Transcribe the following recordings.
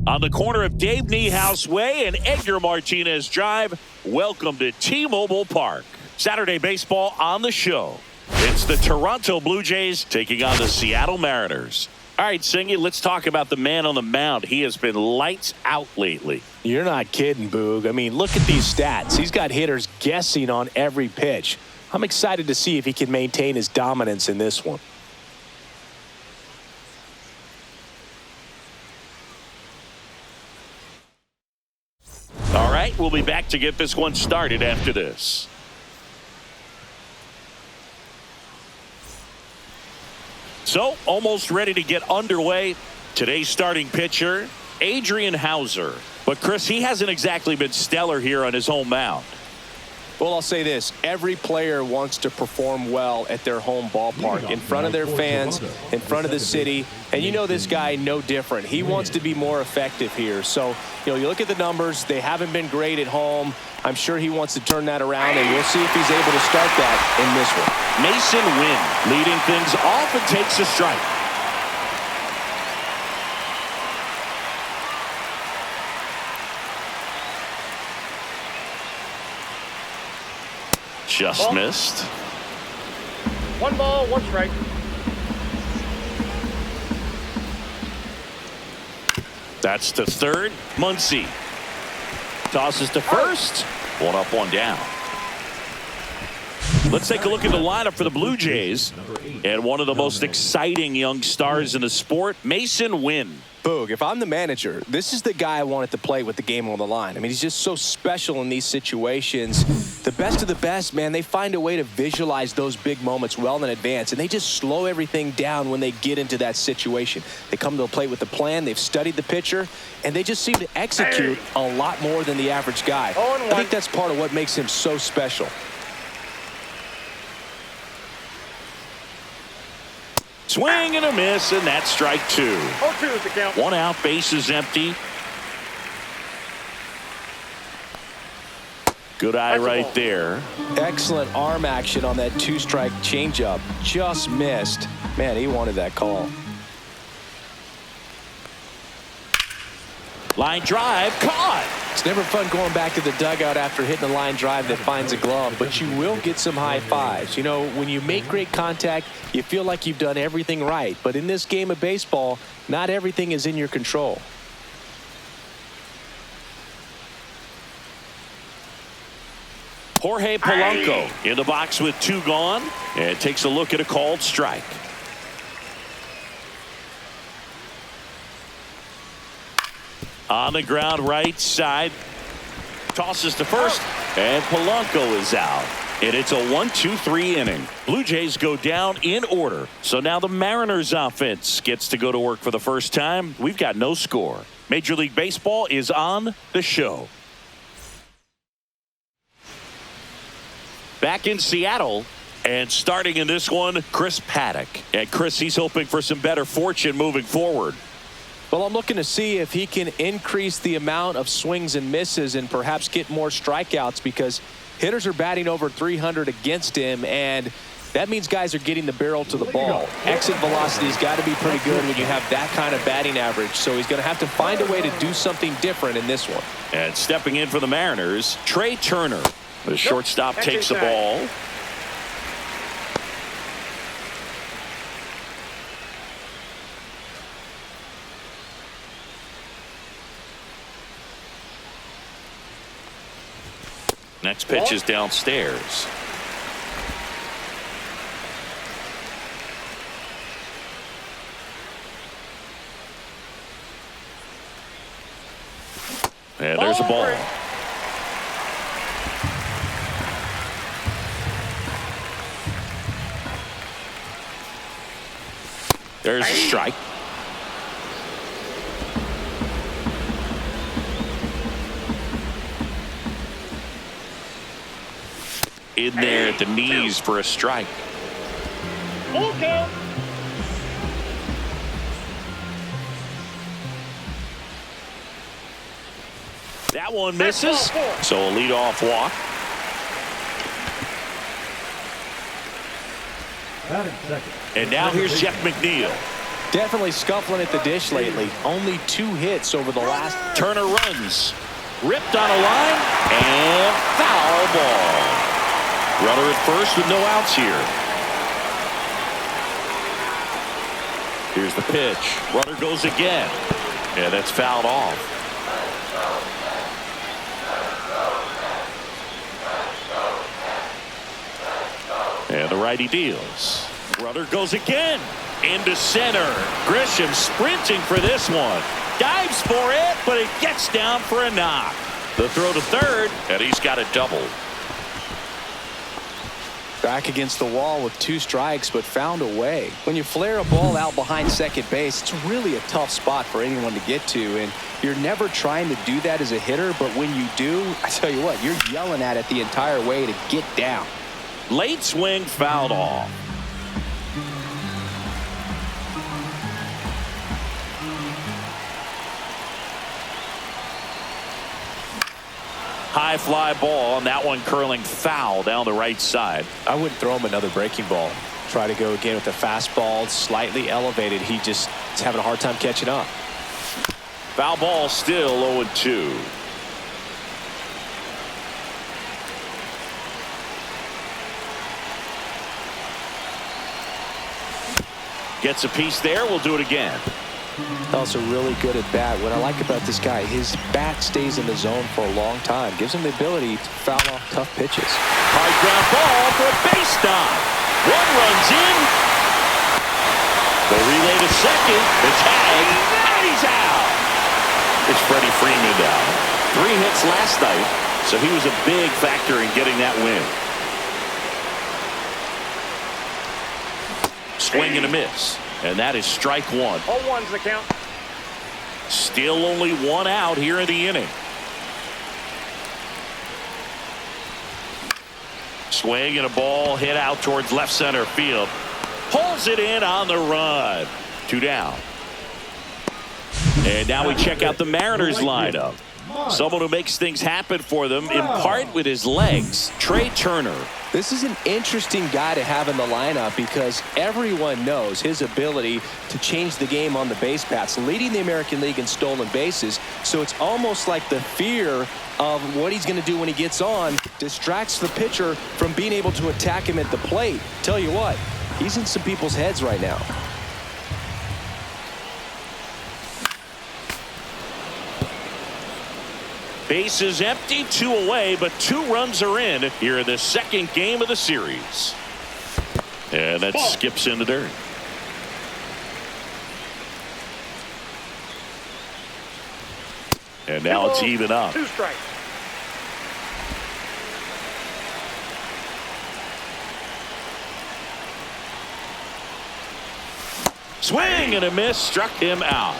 On the corner of Dave Niehaus Way and Edgar Martinez Drive, welcome to T-Mobile Park. Saturday baseball on the show. It's the Toronto Blue Jays taking on the Seattle Mariners. All right, Singy, let's talk about the man on the mound. He has been lights out lately. You're not kidding, Boog. I mean, look at these stats. He's got hitters guessing on every pitch. I'm excited to see if he can maintain his dominance in this one. All right, we'll be back to get this one started after this. So, almost ready to get underway. Today's starting pitcher, SEA-A.Houser. But, Chris, he hasn't exactly been stellar here on his home mound. Well, I'll say this. Every player wants to perform well at their home ballpark, in front of their fans, in front of the city. And you know this guy no different. He wants to be more effective here. So, you look at the numbers. They haven't been great at home. I'm sure he wants to turn that around, and we'll see if he's able to start that in this one. Mason Wynn leading things off and takes a strike. Just missed. 1 ball, 1 strike. That's to third. Muncy tosses to first. 1 up, 1 down. Let's take a look at the lineup for the Blue Jays. And one of the most exciting young stars in the sport, Mason Wynn. Boog, if I'm the manager, this is the guy I wanted to play with the game on the line. I mean, he's just so special in these situations. The best of the best, man, they find a way to visualize those big moments well in advance, and they just slow everything down when they get into that situation. They come to the plate with a plan, they've studied the pitcher, and they just seem to execute a lot more than the average guy. I think that's part of what makes him so special. Swing and a miss, and that's strike 2. 0-2 is the count. 1 out, base is empty. Good eye right there. Excellent arm action on that 2-strike changeup. Just missed. Man, he wanted that call. Line drive, caught. It's never fun going back to the dugout after hitting a line drive that finds a glove, but you will get some high fives. You know, when you make great contact, you feel like you've done everything right. But in this game of baseball, not everything is in your control. Jorge Polanco in the box with 2 gone, and takes a look at a called strike. On the ground right side, tosses to first, and Polanco is out. And it's a 1-2-3 inning. Blue Jays go down in order. So now the Mariners offense gets to go to work for the first time. We've got no score. Major League Baseball is on the show. Back in Seattle, and starting in this one, Paddack. And Chris, he's hoping for some better fortune moving forward. Well, I'm looking to see if he can increase the amount of swings and misses and perhaps get more strikeouts, because hitters are batting over 300 against him, and that means guys are getting the barrel to the ball. Exit velocity's got to be pretty good when you have that kind of batting average, so he's going to have to find a way to do something different in this one. And stepping in for the Mariners, Trey Turner. The shortstop takes the ball. Next pitch is downstairs. And there's a ball. There's a strike. In there at the knees for a strike. Full count. That one misses. So a leadoff walk. And now here's Jeff McNeil. Definitely scuffling at the dish lately. Only 2 hits over the last. Turner runs. Ripped on a line. And foul ball. Runner at first with no outs here. Here's the pitch. Runner goes again. And that's fouled off. And the righty deals. Runner goes again. Into center. Grisham sprinting for this one. Dives for it, but it gets down for a knock. The throw to third, and he's got a double. Back against the wall with 2 strikes, but found a way. When you flare a ball out behind second base, it's really a tough spot for anyone to get to, and you're never trying to do that as a hitter, but when you do, I tell you what, you're yelling at it the entire way to get down. Late swing fouled off. High fly ball, and that one curling foul down the right side. I wouldn't throw him another breaking ball. Try to go again with the fastball, slightly elevated. He just is having a hard time catching up. Foul ball still 0-2. Gets a piece there. We'll do it again. Also really good at bat. What I like about this guy, his bat stays in the zone for a long time. Gives him the ability to foul off tough pitches. High ground ball for a base stop. One runs in. The relay to second. The tag. And he's out. It's Freddie Freeman now. 3 hits last night, so he was a big factor in getting that win. Swing and a miss. And that is strike 1. 0-1's the count. Still only 1 out here in the inning. Swing and a ball hit out towards left center field. Pulls it in on the run. 2 down. And now we check out the Mariners lineup. Someone who makes things happen for them, in part with his legs, Trey Turner. This is an interesting guy to have in the lineup because everyone knows his ability to change the game on the base paths, leading the American League in stolen bases. So it's almost like the fear of what he's going to do when he gets on distracts the pitcher from being able to attack him at the plate. Tell you what, he's in some people's heads right now. Base is empty, 2 away, but 2 runs are in here in the second game of the series. And that skips in the dirt. And now it's even up. 2 strikes. Swing and a miss, struck him out.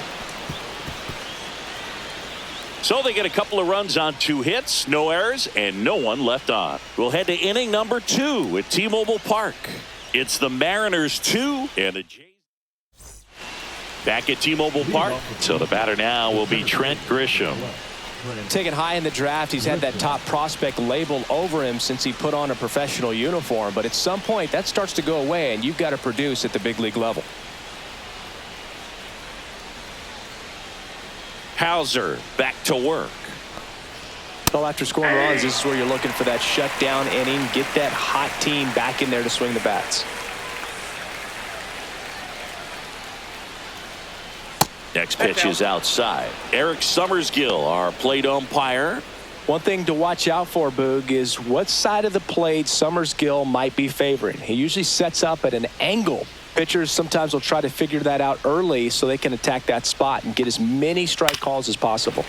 So they get a couple of runs on 2 hits, no errors, and no one left on. We'll head to inning number 2 at T-Mobile Park. It's the Mariners 2 and the Jays. Back at T-Mobile Park. So the batter now will be Trent Grisham. Taken high in the draft, he's had that top prospect label over him since he put on a professional uniform. But at some point, that starts to go away, and you've got to produce at the big league level. Houser back to work. Well, after scoring runs, this is where you're looking for that shutdown inning. Get that hot team back in there to swing the bats. Next pitch is outside. Eric Summersgill, our plate umpire. One thing to watch out for, Boog, is what side of the plate Summersgill might be favoring. He usually sets up at an angle. Pitchers sometimes will try to figure that out early so they can attack that spot and get as many strike calls as possible.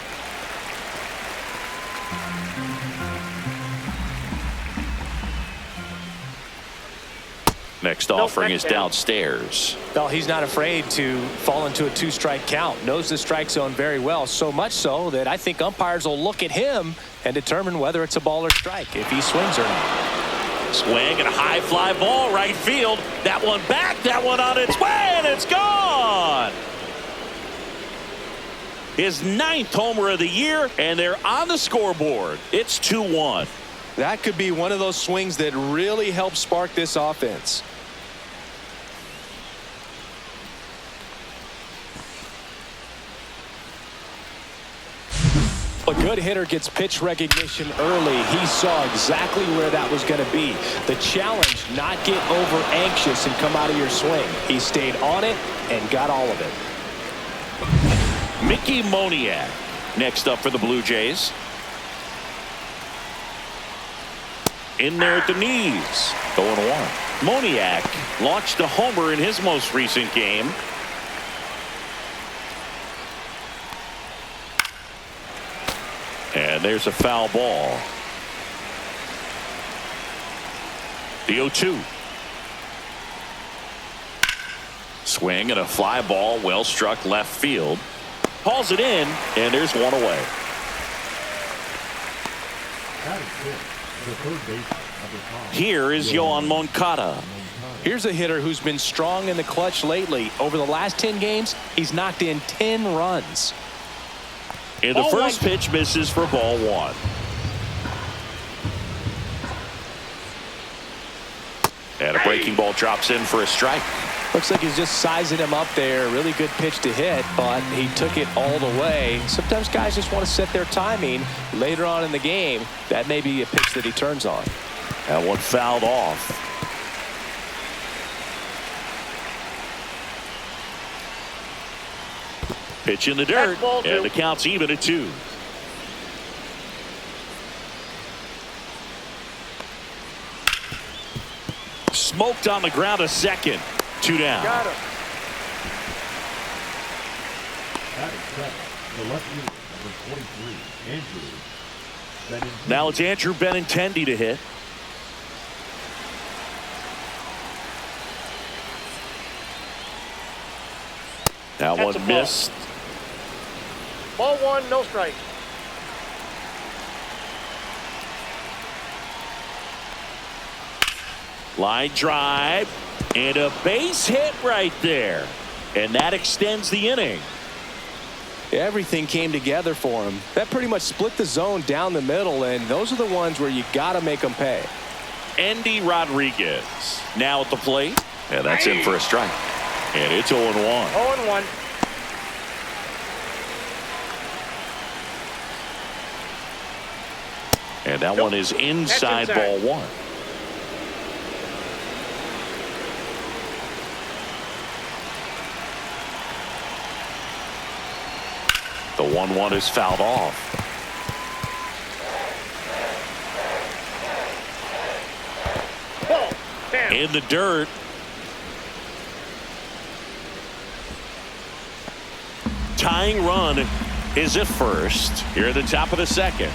Next offering is downstairs. Well, he's not afraid to fall into a 2-strike count. Knows the strike zone very well, so much so that I think umpires will look at him and determine whether it's a ball or strike if he swings or not. Swing and a high fly ball right field. That one back, that one on its way, and it's gone. His 9th homer of the year, and they're on the scoreboard. It's 2-1. That could be one of those swings that really helps spark this offense. A good hitter gets pitch recognition early. He saw exactly where that was going to be. The challenge, not get over anxious and come out of your swing. He stayed on it and got all of it. Mickey Moniak next up for the Blue Jays. In there at the knees. 0-1. Moniak launched a homer in his most recent game. And there's a foul ball. The 0-2. Swing and a fly ball, well struck left field. Hauls it in, and there's one away. Here is Yoan Moncada. Here's a hitter who's been strong in the clutch lately. Over the last 10 games, he's knocked in 10 runs. And the first pitch misses for ball one. And a breaking ball drops in for a strike. Looks like he's just sizing him up there. Really good pitch to hit, but he took it all the way. Sometimes guys just want to set their timing later on in the game. That may be a pitch that he turns on. That one fouled off. Pitch in the dirt, and the count's even at 2. Smoked on the ground a second. 2 down. Got him. Now it's Andrew Benintendi to hit. That That's one missed. Ball 1, no strike. Line drive and a base hit right there, and that extends the inning. Everything came together for him. That pretty much split the zone down the middle, and those are the ones where you got to make them pay. Endy Rodriguez now at the plate, and that's in for a strike. And it's 0-1. 0-1. And that one is inside ball 1. The 1-1 is fouled off. Ball. Down. In the dirt. Tying run is at first. Here at the top of the second.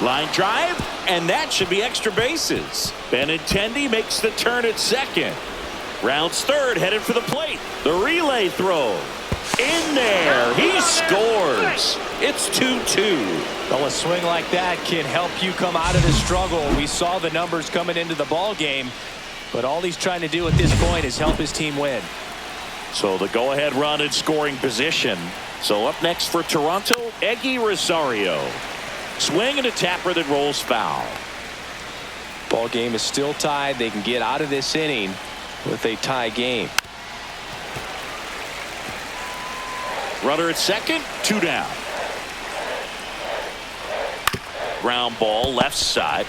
Line drive, and that should be extra bases. Benintendi makes the turn at second. Rounds third, headed for the plate. The relay throw. In there. He scores. It's 2-2. Well, a swing like that can help you come out of the struggle. We saw the numbers coming into the ball game, but all he's trying to do at this point is help his team win. So the go-ahead run in scoring position. So up next for Toronto, Eggy Rosario. Swing and a tapper that rolls foul. Ball game is still tied. They can get out of this inning with a tie game. Runner at second, 2 down. Ground ball left side.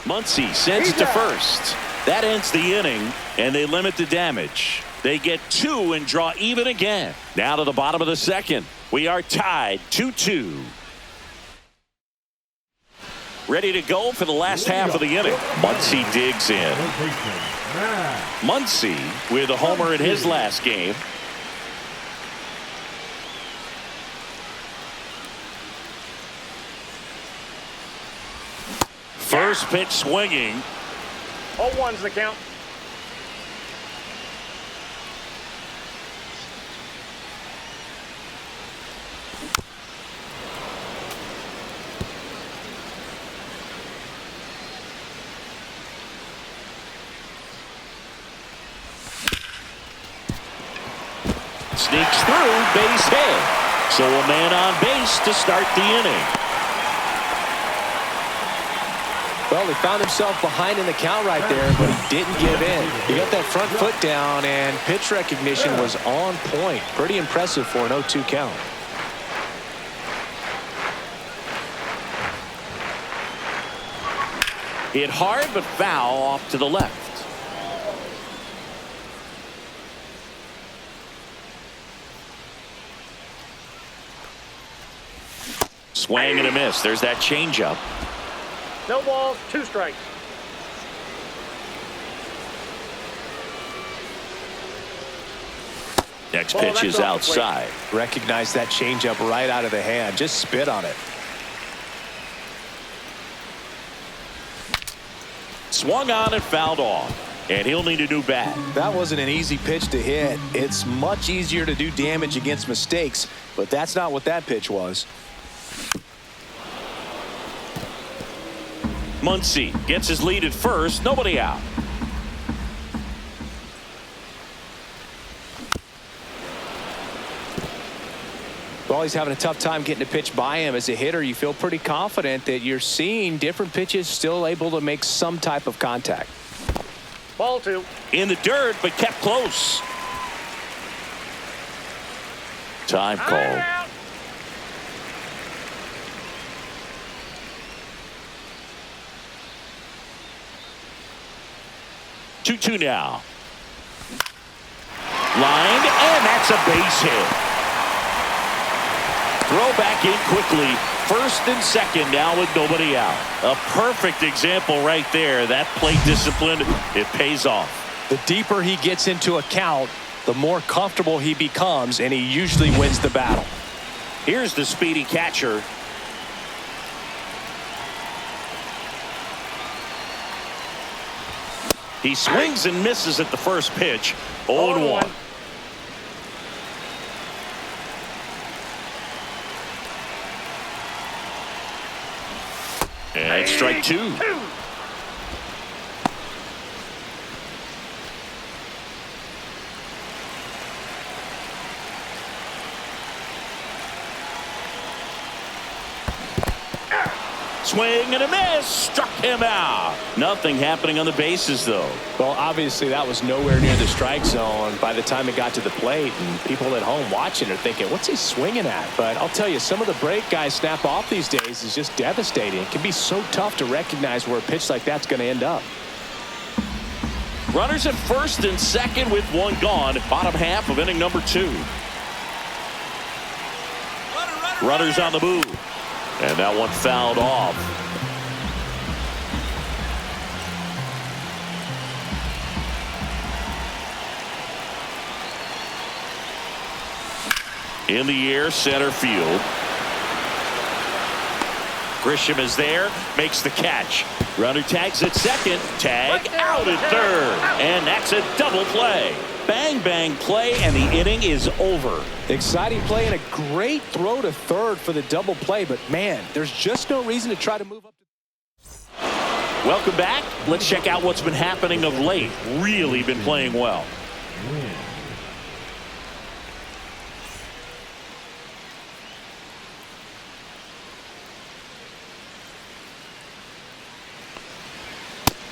Muncy sends it to first. That ends the inning, and they limit the damage. They get 2 and draw even again. Now to the bottom of the second. We are tied 2-2. Ready to go for the last half of the inning. Muncy digs in. Muncy with a homer in his last game. First pitch swinging. 0-1's the count. Sneaks through, base hit. So a man on base to start the inning. Well, he found himself behind in the count right there, but he didn't give in. He got that front foot down, and pitch recognition was on point. Pretty impressive for an 0-2 count. Hit hard, but foul off to the left. Swing and a miss. There's that changeup. No balls, 2 strikes. Next pitch is outside. Recognize that changeup right out of the hand. Just spit on it. Swung on and fouled off. And he'll need a new bat. That wasn't an easy pitch to hit. It's much easier to do damage against mistakes, but that's not what that pitch was. Muncy gets his lead at first. Nobody out. Well, he's having a tough time getting a pitch by him. As a hitter, you feel pretty confident that you're seeing different pitches still able to make some type of contact. Ball 2. In the dirt, but kept close. Time call. 2-2 now. Lined, and that's a base hit. Throw back in quickly. First and second now with nobody out. A perfect example right there. That plate discipline, it pays off. The deeper he gets into a count, the more comfortable he becomes, and he usually wins the battle. Here's the speedy catcher. He swings and misses at the first pitch. 0-1. And strike 2. Swing and a miss. Struck him out. Nothing happening on the bases, though. Well, obviously that was nowhere near the strike zone by the time it got to the plate, and people at home watching are thinking, what's he swinging at? But I'll tell you, some of the break guys snap off these days is just devastating. It can be so tough to recognize where a pitch like that's going to end up. Runners at first and second with one gone. Bottom half of inning number 2. Runners on the move. And that one fouled off. In the air, center field. Grisham is there, makes the catch. Runner tags at second, tag out at third. And that's a double play. Bang, bang play, and the inning is over. Exciting play and a great throw to third for the double play, but man, there's just no reason to try to move up. Welcome back. Let's check out what's been happening of late. Really been playing well.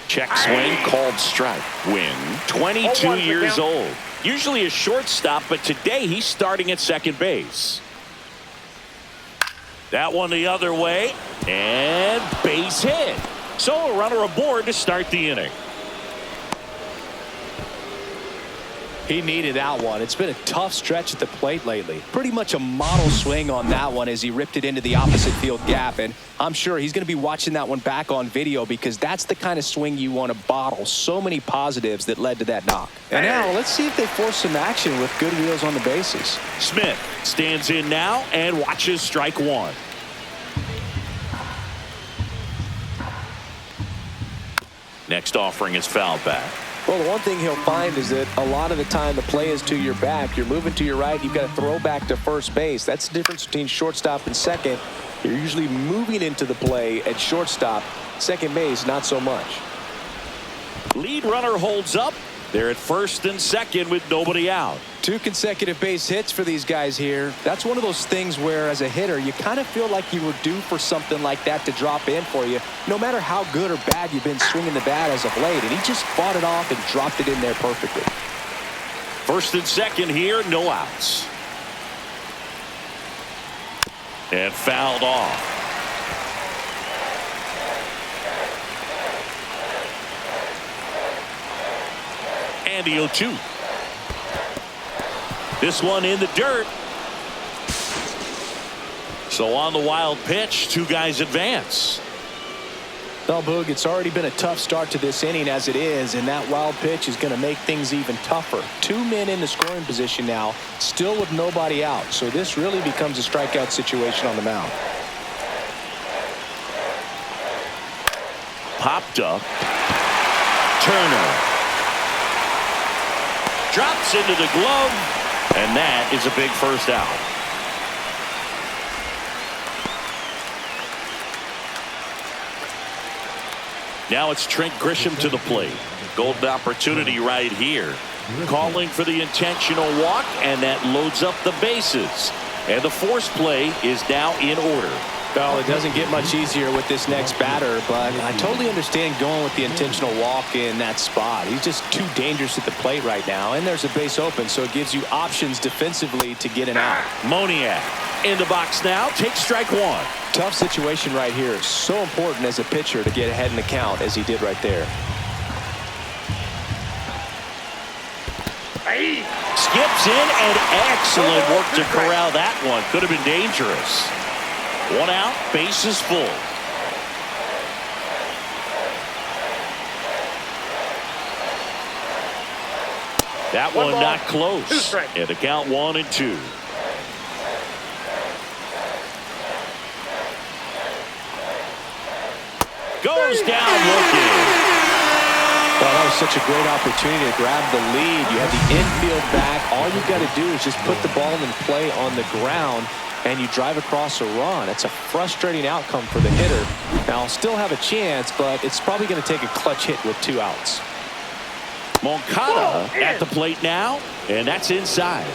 Check swing called strike. Win. 22 years old. Usually a shortstop, but today he's starting at second base. That one the other way, and base hit. So a runner aboard to start the inning. He needed that one. It's been a tough stretch at the plate lately. Pretty much a model swing on that one as he ripped it into the opposite field gap. And I'm sure he's going to be watching that one back on video because that's the kind of swing you want to bottle. So many positives that led to that knock. And now let's see if they force some action with good wheels on the bases. Smith stands in now and watches strike 1. Next offering is foul back. Well, the one thing he'll find is that a lot of the time the play is to your back. You're moving to your right. You've got to throw back to first base. That's the difference between shortstop and second. You're usually moving into the play at shortstop. Second base, not so much. Lead runner holds up, They're at first and second with nobody out. 2 consecutive base hits for these guys here. That's one of those things where, as a hitter, you kind of feel like you were due for something like that to drop in for you, no matter how good or bad you've been swinging the bat as of late. And he just fought it off and dropped it in there perfectly. First and second here, no outs. And fouled off. And the 0-2. This one in the dirt. So on the wild pitch, 2 guys advance. Well, Boog, it's already been a tough start to this inning as it is, and that wild pitch is going to make things even tougher. 2 men in the scoring position now, still with nobody out. So this really becomes a strikeout situation on the mound. Popped up. Turner. Drops into the glove, and that is a big first out. Now it's Trent Grisham to the plate. Golden opportunity right here. Calling for the intentional walk, and that loads up the bases. And the force play is now in order. Well, it doesn't get much easier with this next batter, but I totally understand going with the intentional walk in that spot. He's just too dangerous at the plate right now, and there's a base open, so it gives you options defensively to get an out. Moniak in the box now, takes strike 1. Tough situation right here. So important as a pitcher to get ahead in the count as he did right there. Skips in, and excellent work to corral that one. Could have been dangerous. 1 out, bases full. That one not close. And the count 1-2. Goes down looking. Well, that was such a great opportunity to grab the lead. You have the infield back. All you've got to do is just put the ball in play on the ground, and you drive across a run. It's a frustrating outcome for the hitter. Now, I'll still have a chance, but it's probably going to take a clutch hit with 2 outs. Moncada at the plate now, and that's inside.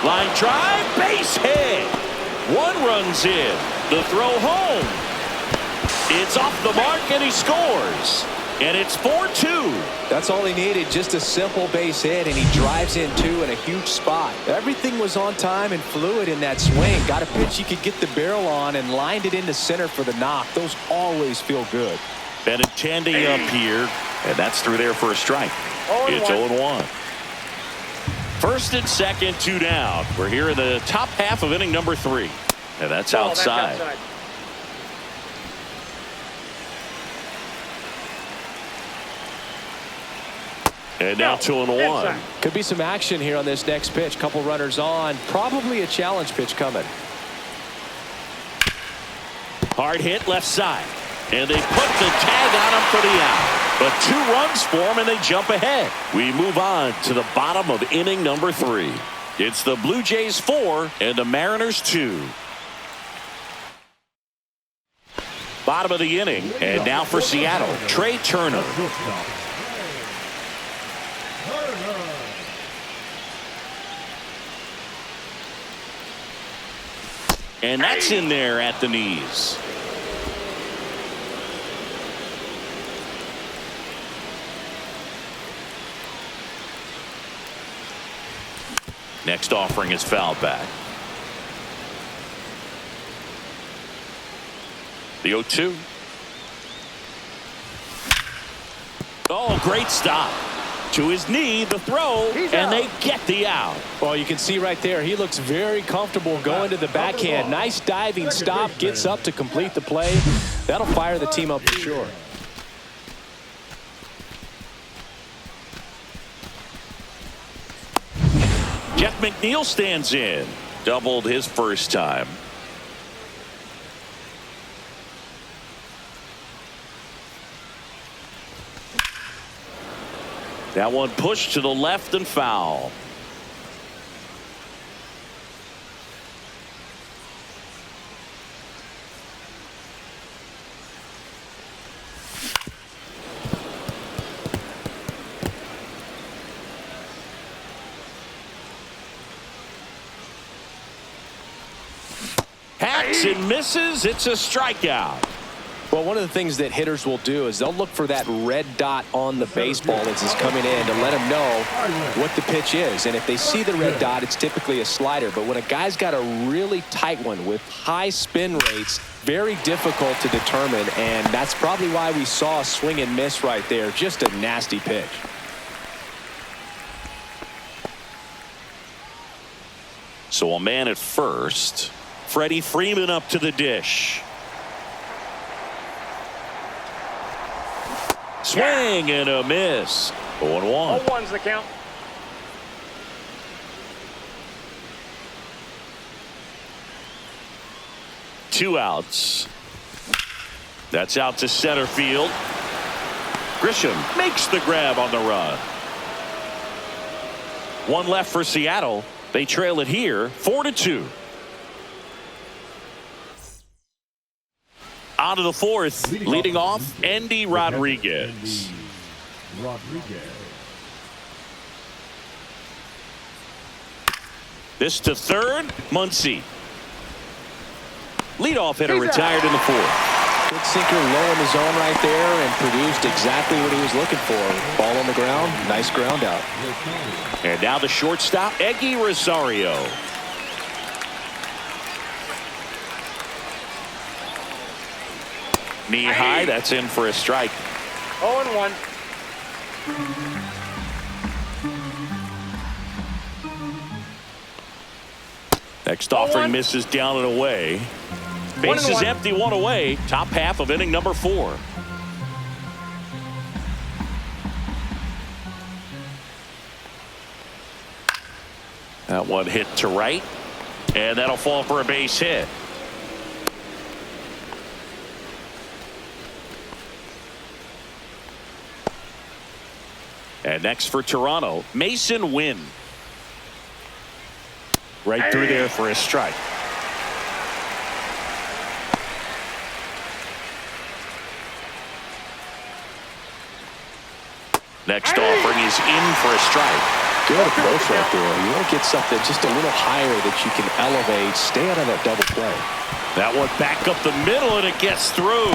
Line drive, base hit. 1 runs in. The throw home. It's off the mark, and he scores. And it's 4-2. That's all he needed, just a simple base hit, and he drives in 2 in a huge spot. Everything was on time and fluid in that swing. Got a pitch he could get the barrel on and lined it into center for the knock. Those always feel good. Benintendi up here, and that's through there for a strike. It's 0-1. First and second, 2 down. We're here in the top half of inning number 3. And that's outside. And now 2-1. Could be some action here on this next pitch. Couple runners on. Probably a challenge pitch coming. Hard hit left side. And they put the tag on him for the out. But 2 runs for him, and they jump ahead. We move on to the bottom of inning number 3. It's the Blue Jays 4 and the Mariners 2. Bottom of the inning, and now for Seattle, Trey Turner. And that's in there at the knees. Next offering is fouled back. The 0-2. Oh, great stop. To his knee, the throw, and they get the out. Well, you can see right there, he looks very comfortable going to the backhand. Nice diving stop, gets up to complete the play. That'll fire the team up for sure. Jeff McNeil stands in. Doubled his first time. That one pushed to the left and foul. Hacks and misses. It's a strikeout. Well, one of the things that hitters will do is they'll look for that red dot on the baseball as it's coming in to let them know what the pitch is. And if they see the red dot, it's typically a slider. But when a guy's got a really tight one with high spin rates, very difficult to determine. And that's probably why we saw a swing and miss right there. Just a nasty pitch. So a man at first. Freddie Freeman up to the dish. Swing and a miss. 0-1. 0-1's the count. Two outs. That's out to center field. Grisham makes the grab on the run. One left for Seattle. They trail it here 4-2. Out of the fourth, leading off, Andy Rodriguez. This to third, Muncy. Leadoff hitter retired in the fourth. Good sinker low in the zone right there and produced exactly what he was looking for. Ball on the ground, nice ground out. And now the shortstop, Eggy Rosario. Knee high, that's in for a strike. 0-1. Next offering misses down and away. Bases empty, one away. Top half of inning number 4. That one hit to right, and that'll fall for a base hit. And next for Toronto, Mason Wynn. Right through there for a strike. Next offering is in for a strike. Good approach right there. You want to get something just a little higher that you can elevate. Stay out of that double play. That one back up the middle, and it gets through.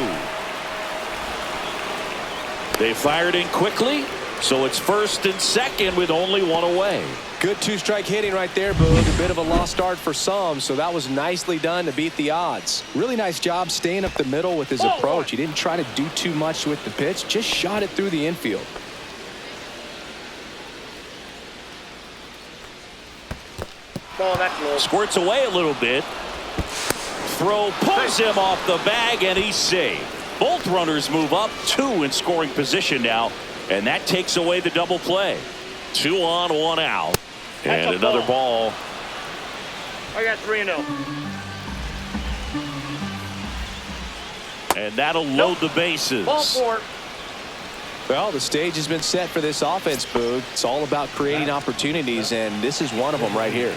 They fired in quickly, so it's first and second with only one away. Good two-strike hitting right there, Boog. A bit of a lost start for some, so that was nicely done to beat the odds. Really nice job staying up the middle with his approach. He didn't try to do too much with the pitch, just shot it through the infield. Squirts away a little bit. Throw pulls him off the bag, and he's safe. Both runners move up, 2 in scoring position now, and that takes away the double play. 2 on, 1 out. And another ball. I got 3-0. And that'll load the bases. Ball 4. Well, the stage has been set for this offense, Boog. It's all about creating opportunities, and this is one of them right here.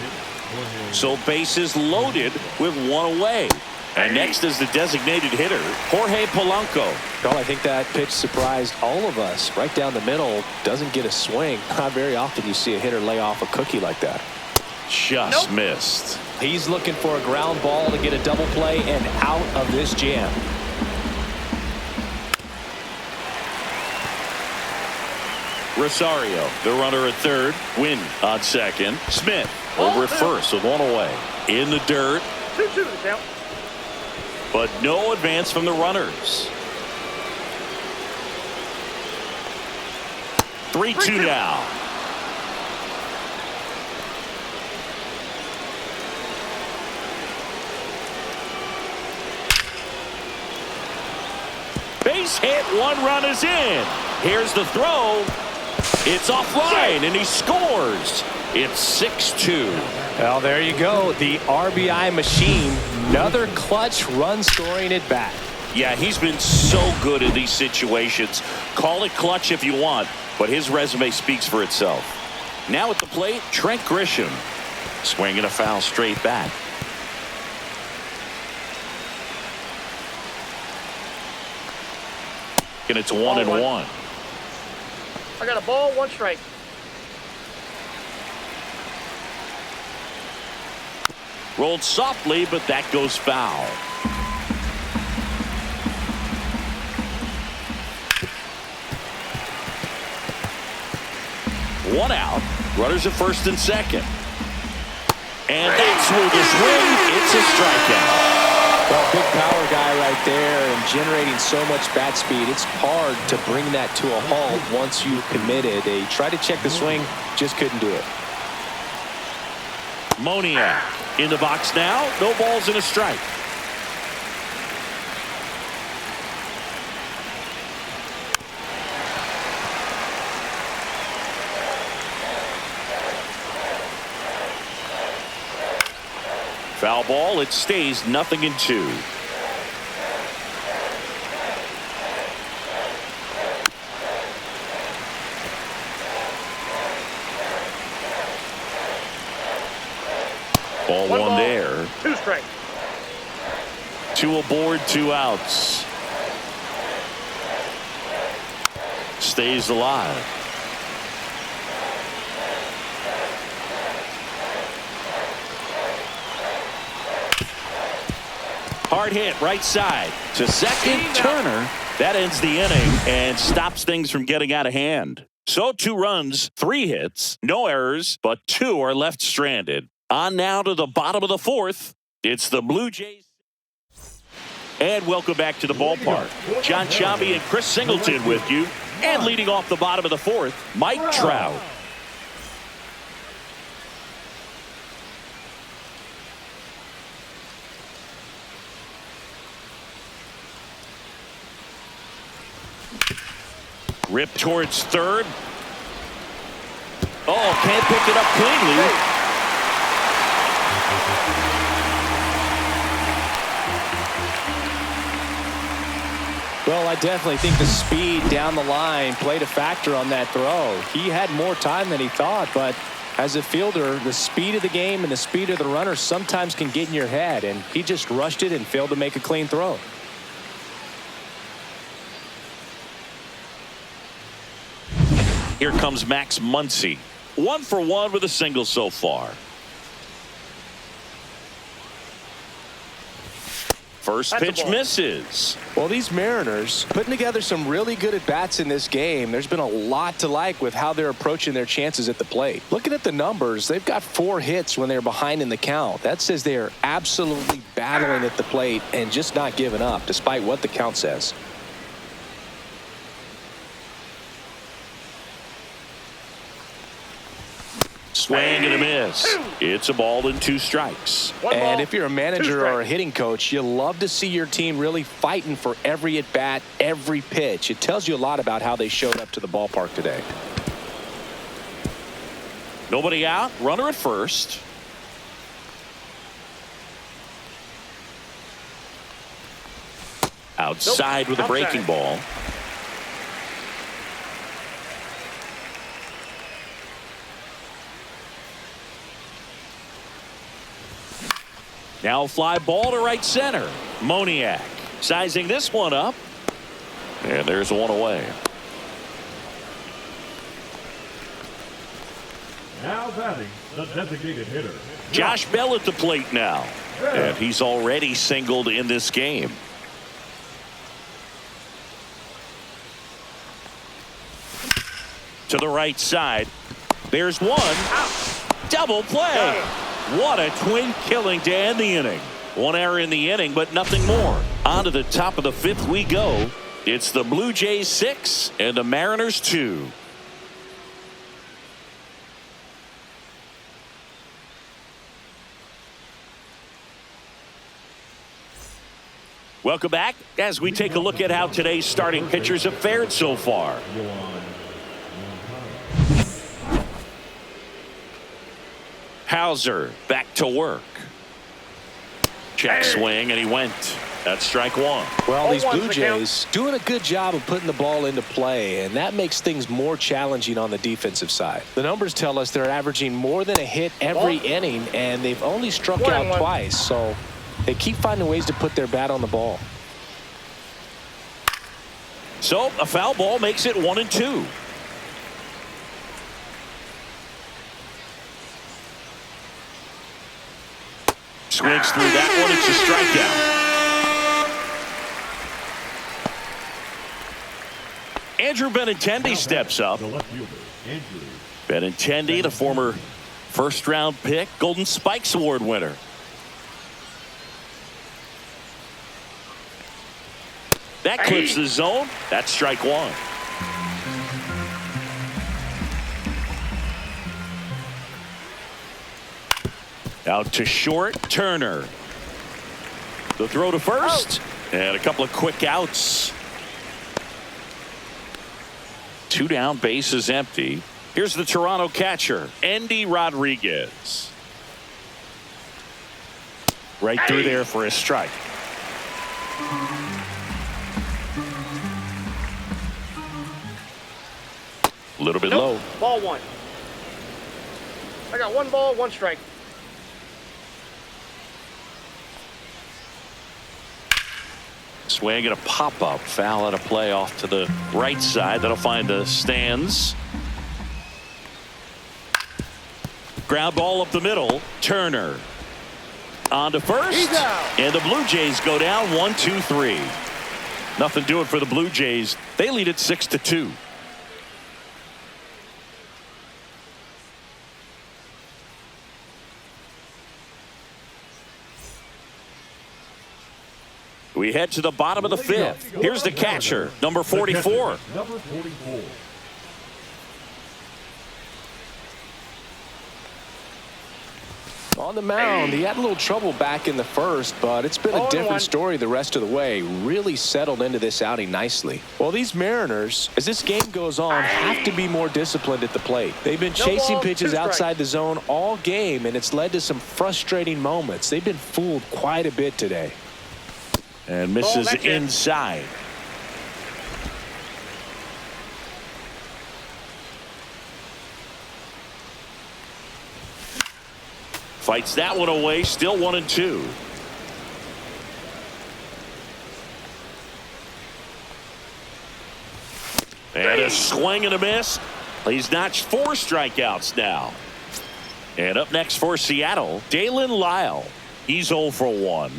So bases loaded with 1 away. And next is the designated hitter, Jorge Polanco. Well, I think that pitch surprised all of us. Right down the middle, doesn't get a swing. Not very often you see a hitter lay off a cookie like that. Just missed. He's looking for a ground ball to get a double play and out of this jam. Rosario, the runner at third. Wynn on second. Smith over at first with 1 away. In the dirt. 2-2 the count. But no advance from the runners. 3-2 now. Base hit, 1 run is in. Here's the throw. It's offline, and he scores. It's 6-2. Well, there you go. The RBI machine. Another clutch run scoring at bat. Yeah, he's been so good in these situations. Call it clutch if you want, but his resume speaks for itself. Now at the plate, Trent Grisham. Swinging a foul straight back. And it's 1-1. I got a ball, 1 strike. Rolled softly, but that goes foul. One out. Runners at first and second. And that's where the swing. It's a strikeout. Well, big power guy right there and generating so much bat speed. It's hard to bring that to a halt once you've committed. They tried to check the swing, just couldn't do it. Moniak in the box now. No balls and a strike. Foul ball. It stays 0-2. Ball one there. 2 strikes. 2 aboard, 2 outs. Stays alive. Hard hit right side to second. Turner. That ends the inning and stops things from getting out of hand. So 2 runs, 3 hits, no errors, but 2 are left stranded. On now to the bottom of the 4th. It's the Blue Jays. And welcome back to the ballpark. John Sciambi and Chris Singleton with you. And leading off the bottom of the 4th, Mike Trout. Rip towards third. Oh, can't pick it up cleanly. Well, I definitely think the speed down the line played a factor on that throw. He had more time than he thought, but as a fielder, the speed of the game and the speed of the runner sometimes can get in your head, and he just rushed it and failed to make a clean throw. Here comes Max Muncy. 1 for 1 with a single so far. First pitch misses. Well, these Mariners putting together some really good at-bats in this game. There's been a lot to like with how they're approaching their chances at the plate. Looking at the numbers, they've got 4 hits when they're behind in the count. That says they are absolutely battling at the plate and just not giving up, despite what the count says. Swing and a miss. It's a ball and 2 strikes. And if you're a manager or a hitting coach, you love to see your team really fighting for every at-bat, every pitch. It tells you a lot about how they showed up to the ballpark today. Nobody out. Runner at first. Outside with a breaking ball. Now fly ball to right center. Moniak sizing this one up. And there's one away. Now batting the designated hitter. Josh Bell at the plate now. And he's already singled in this game. To the right side. There's one. Double play. What a twin killing to end the inning. 1 error in the inning, but nothing more. On to the top of the 5th we go. It's the Blue Jays 6 and the Mariners 2. Welcome back as we take a look at how today's starting pitchers have fared so far. Houser back to work. Check swing, and he went. That's strike 1. Well, these Blue Jays doing a good job of putting the ball into play, and that makes things more challenging on the defensive side. The numbers tell us they're averaging more than a hit every inning, and they've only struck out twice, so they keep finding ways to put their bat on the ball. So a foul ball makes it 1-2. swings through that one. It's a strikeout. Andrew Benintendi steps up. The left fielder, Andrew. Benintendi, the former first-round pick, Golden Spikes Award winner. That clips the zone. That's strike one. Out to short, Turner. The throw to first. And a couple of quick outs. 2 down, bases empty. Here's the Toronto catcher, Endy Rodriguez. Right through there for a strike. A little bit low. Ball 1. I got 1 ball, 1 strike. Swing and a pop-up. Foul out of play off to the right side. That'll find the stands. Ground ball up the middle. Turner. On to first. He's out. And the Blue Jays go down 1-2-3. Nothing doing for the Blue Jays. They lead it 6-2. We head to the bottom of the 5th. Here's the catcher, number 44. Number 44. On the mound, he had a little trouble back in the first, but it's been a different story the rest of the way. Really settled into this outing nicely. Well, these Mariners, as this game goes on, have to be more disciplined at the plate. They've been chasing pitches outside the zone all game, and it's led to some frustrating moments. They've been fooled quite a bit today. And misses inside. Fights that one away. Still 1-2. And a swing and a miss. He's notched 4 strikeouts now. And up next for Seattle, Dalen Lyle. He's 0 for 1.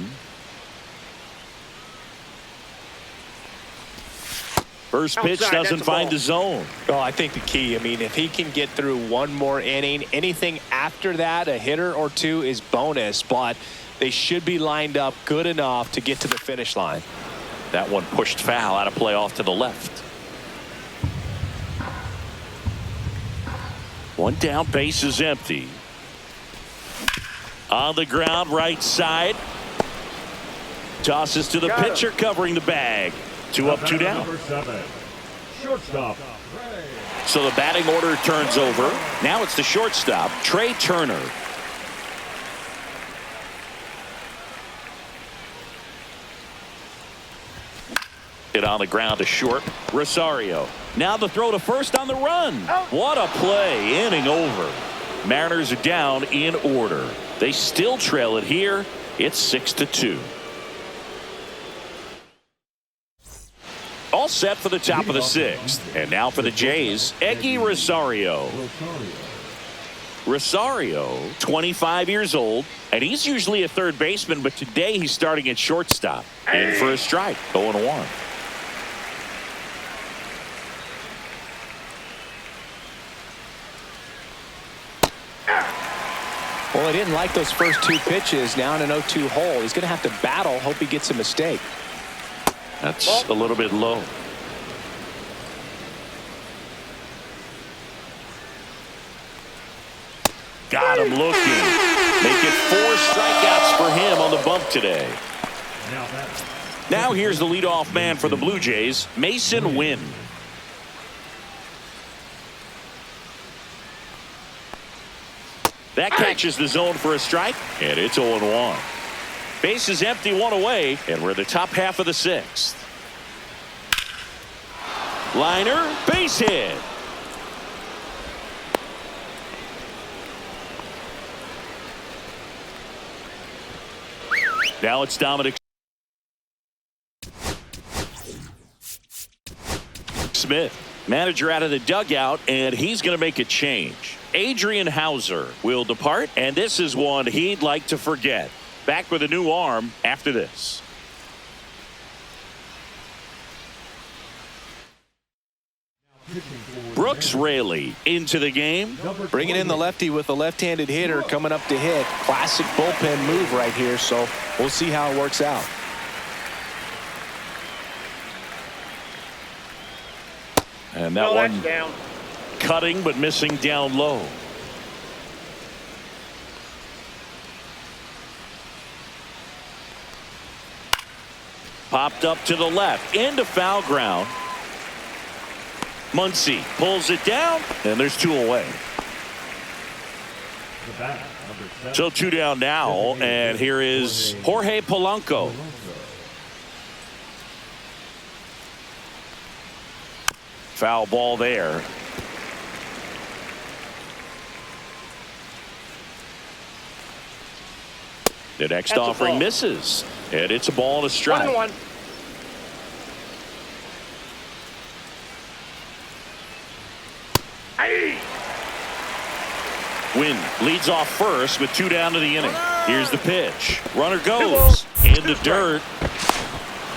First pitch doesn't find the zone. Oh, I think the key, I mean, if he can get through one more inning, anything after that, a hitter or 2 is bonus, but they should be lined up good enough to get to the finish line. That one pushed foul out of play off to the left. 1 down, base is empty. On the ground, right side. Tosses to the pitcher, covering the bag. 2 up, 2 down. Number 7. Shortstop. So the batting order turns over. Now it's the shortstop, Trey Turner. Hit on the ground to short. Rosario. Now the throw to first on the run. What a play. Inning over. Mariners are down in order. They still trail it here. It's 6-2. All set for the top of the 6th. And now for the Jays, Eggy Rosario. Rosario, 25 years old, and he's usually a third baseman, but today he's starting at shortstop. In for a strike, 0-1. Well, he didn't like those first 2 pitches. Now in an 0-2 hole, he's going to have to battle. Hope he gets a mistake. That's a little bit low. Got him looking. Make it 4 strikeouts for him on the bump today. Now here's the leadoff man for the Blue Jays, Mason Wynn. That catches the zone for a strike, and it's 0-1. Base is empty, 1 away, and we're in the top half of the 6th. Liner, base hit. Now it's Dominic Smith, manager out of the dugout, and he's going to make a change. Adrian Houser will depart, and this is one he'd like to forget. Back with a new arm after this. Brooks Raley into the game. Bringing in the lefty with a left-handed hitter coming up to hit. Classic bullpen move right here, so we'll see how it works out. And that one down. Cutting but missing down low. Popped up to the left into foul ground. Muncy pulls it down, and there's 2 away. So 2 down now, and here is Jorge Polanco. Foul ball there. The next offering misses, and it's a ball and a strike. 1-1. Wynn leads off first with 2 down to the inning. Here's the pitch. Runner goes in the dirt.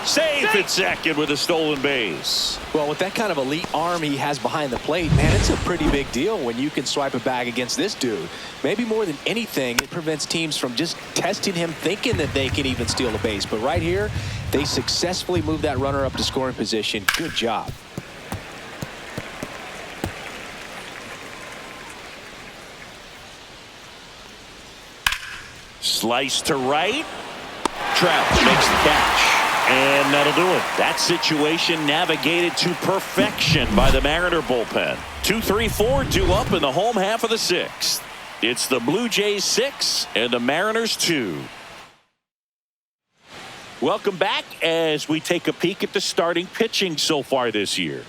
Safe at second with a stolen base. Well, with that kind of elite arm he has behind the plate, man, it's a pretty big deal when you can swipe a bag against this dude. Maybe more than anything, it prevents teams from just testing him, thinking that they can even steal a base. But right here, they successfully move that runner up to scoring position. Good job. Slice to right. Trout makes the catch. And that'll do it. That situation navigated to perfection by the Mariner bullpen. 2-3-4 due up in the home half of the 6th. It's the Blue Jays 6 and the Mariners 2. Welcome back as we take a peek at the starting pitching so far this year.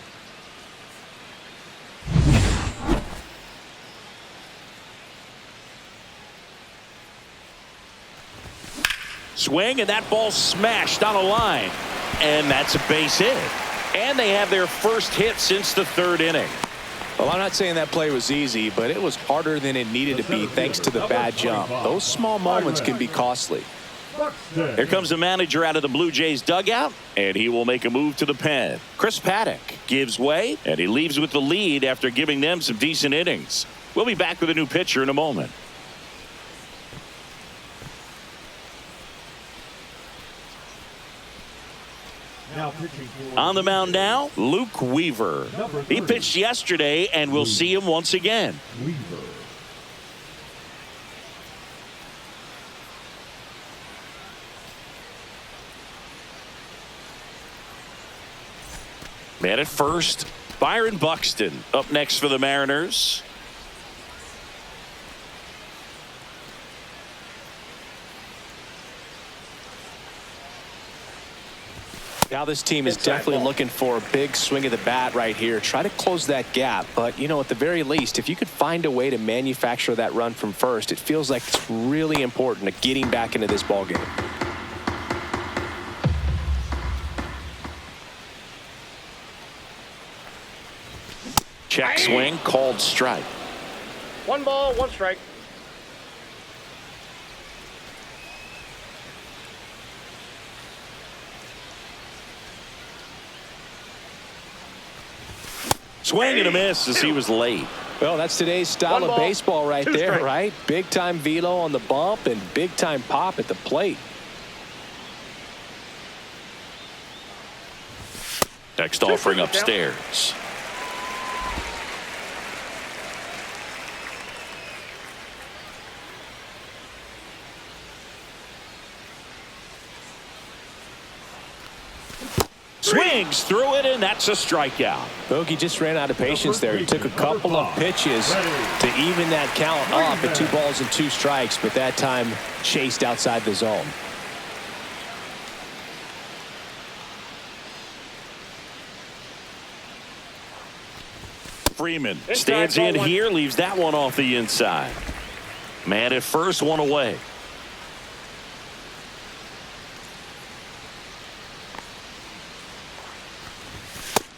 Swing, and that ball smashed on a line. And that's a base hit. And they have their first hit since the 3rd inning. Well, I'm not saying that play was easy, but it was harder than it needed to be thanks to the bad jump. Those small moments can be costly. Here comes the manager out of the Blue Jays dugout, and he will make a move to the pen. Paddack gives way, and he leaves with the lead after giving them some decent innings. We'll be back with a new pitcher in a moment. On the mound now, Luke Weaver. He pitched yesterday, and we'll see him once again. Man at first, Byron Buxton up next for the Mariners. Now this team is definitely looking for a big swing of the bat right here. Try to close that gap. But, you know, at the very least, if you could find a way to manufacture that run from first, it feels like it's really important to getting back into this ballgame. Check swing, called strike. 1 ball, 1 strike. Swing and a miss as he was late. Well, that's today's style of baseball right there, right? Big time velo on the bump and big time pop at the plate. Next offering upstairs. Swings through it, and that's a strikeout. Bogey just ran out of patience there. He took a couple of pitches to even that count up at 2 balls and 2 strikes, but that time chased outside the zone. Freeman stands in here, leaves that one off the inside. Man at first, 1 away.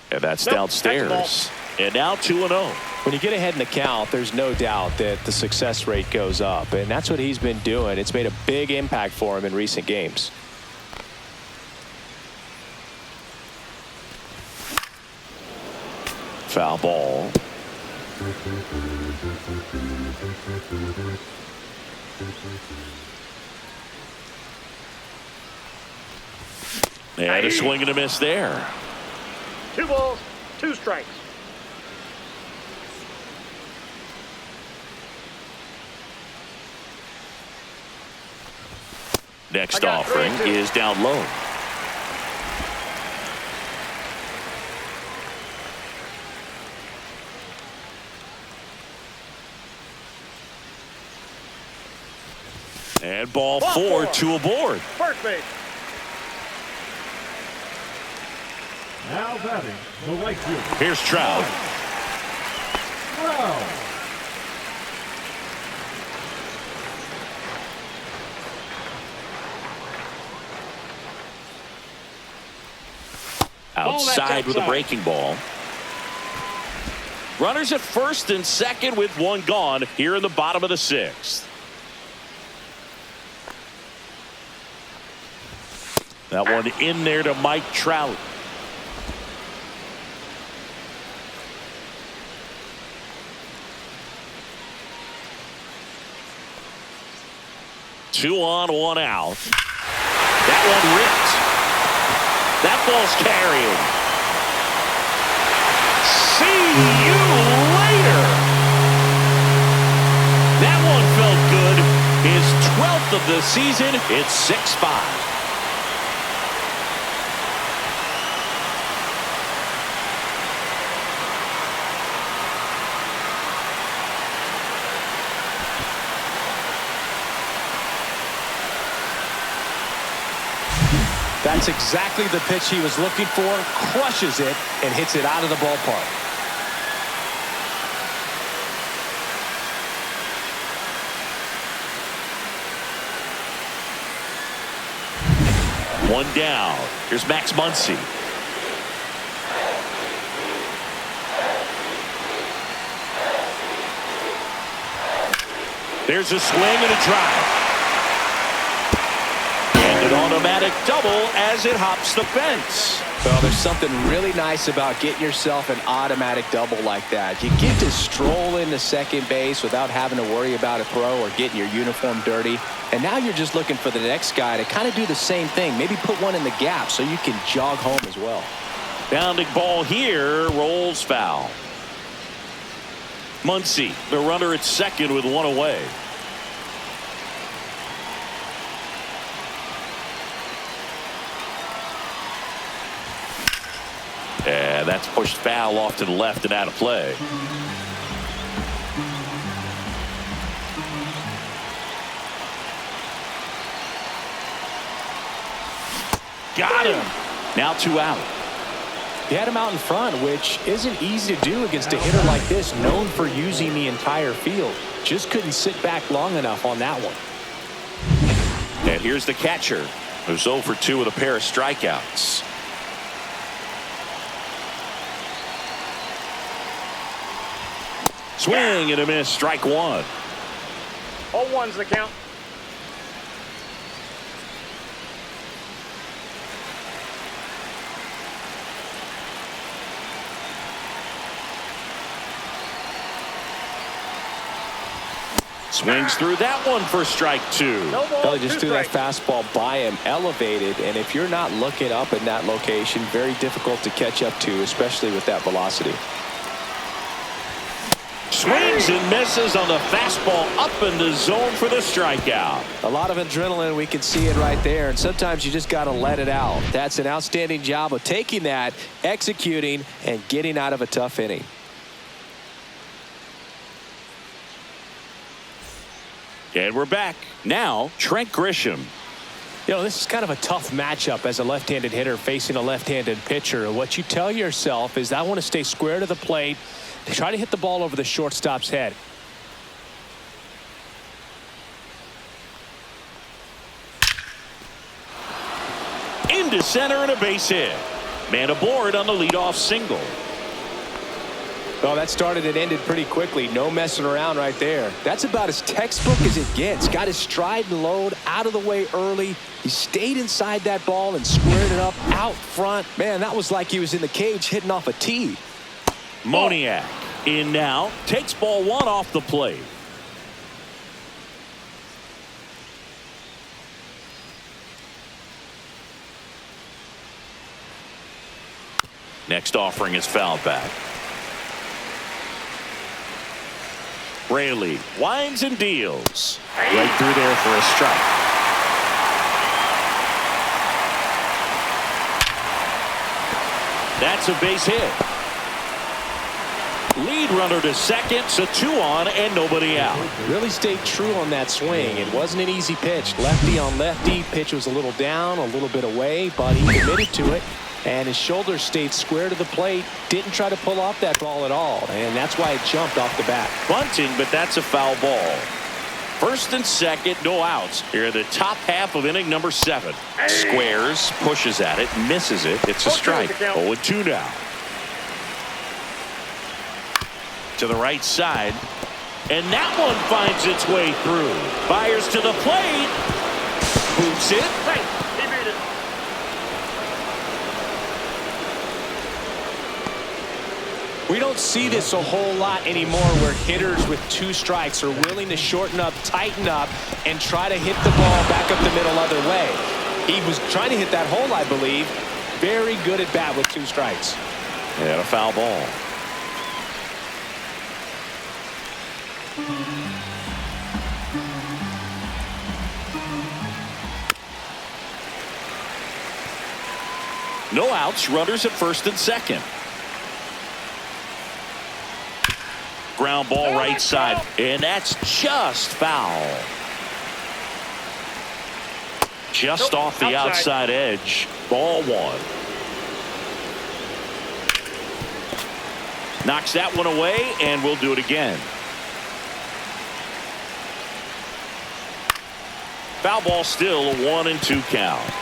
And that's downstairs. And now 2-0. When you get ahead in the count, there's no doubt that the success rate goes up, and that's what he's been doing. It's made a big impact for him in recent games. Foul ball. And a swing and a miss there. 2 balls, 2 strikes. Next offering is down low. And ball 4, 2 aboard. First base. Now batting the right fielder. Here's Trout. Trout. Outside with a breaking ball. Runners at first and second with 1 gone here in the bottom of the 6th. That one in there to Mike Trout. Two on, 1 out. That one ripped. That ball's carrying. See you later. That one felt good. His 12th of the season. It's 6-5. That's exactly the pitch he was looking for. Crushes it and hits it out of the ballpark. One down. Here's Max Muncy. There's a swing and a drive. An automatic double as it hops the fence. Well, there's something really nice about getting yourself an automatic double like that. You get to stroll into second base without having to worry about a throw or getting your uniform dirty. And now you're just looking for the next guy to kind of do the same thing. Maybe put one in the gap so you can jog home as well. Bounding ball here, rolls foul. Muncy, the runner at second with 1 away. And that's pushed foul off to the left and out of play. Got him. Now 2 out. He had him out in front, which isn't easy to do against a hitter like this, known for using the entire field. Just couldn't sit back long enough on that one. And here's the catcher, who's 0 for 2 with a pair of strikeouts. Swing and a miss, strike 1. 0-1's the count. Swings through that one for strike 2. No ball, Well, he just 2 threw that strikes. fastball by him, elevated, and if you're not looking up in that location, very difficult to catch up to, especially with that velocity. Swings and misses on the fastball up in the zone for the strikeout. A lot of adrenaline, we can see it right there, and sometimes you just got to let it out. That's an outstanding job of taking that, executing, and getting out of a tough inning. And we're back. Now, Trent Grisham. You know, this is kind of a tough matchup as a left-handed hitter facing a left-handed pitcher. What you tell yourself is, I want to stay square to the plate, try to hit the ball over the shortstop's head. Into center and a base hit. Man aboard on the leadoff single. Oh, that started and ended pretty quickly. No messing around right there. That's about as textbook as it gets. Got his stride and load out of the way early. He stayed inside that ball and squared it up out front. Man, that was like he was in the cage hitting off a tee. Moniak in now. Takes ball one off the plate. Next offering is fouled back. Rayleigh winds and deals. Right through there for a strike. That's a base hit. Lead runner to second, so 2 on and nobody out. Really stayed true on that swing. It wasn't an easy pitch. Lefty on lefty. Pitch was a little down, a little bit away, but he committed to it. And his shoulders stayed square to the plate. Didn't try to pull off that ball at all. And that's why it jumped off the bat. Bunting, but that's a foul ball. First and second, no outs. Here in the top half of inning number 7. Squares, pushes at it, misses it. It's a strike. 0-2 now. To the right side. And that one finds its way through. Fires to the plate. Boots it. He beat it. We don't see this a whole lot anymore where hitters with 2 strikes are willing to shorten up, tighten up, and try to hit the ball back up the middle other way. He was trying to hit that hole, I believe. Very good at bat with 2 strikes. And a foul ball. No outs, runners at first and second. Ground ball right side, and that's just foul. Just off the outside edge. Ball 1. Knocks that one away, and we'll do it again. Foul ball still, a 1-2 count.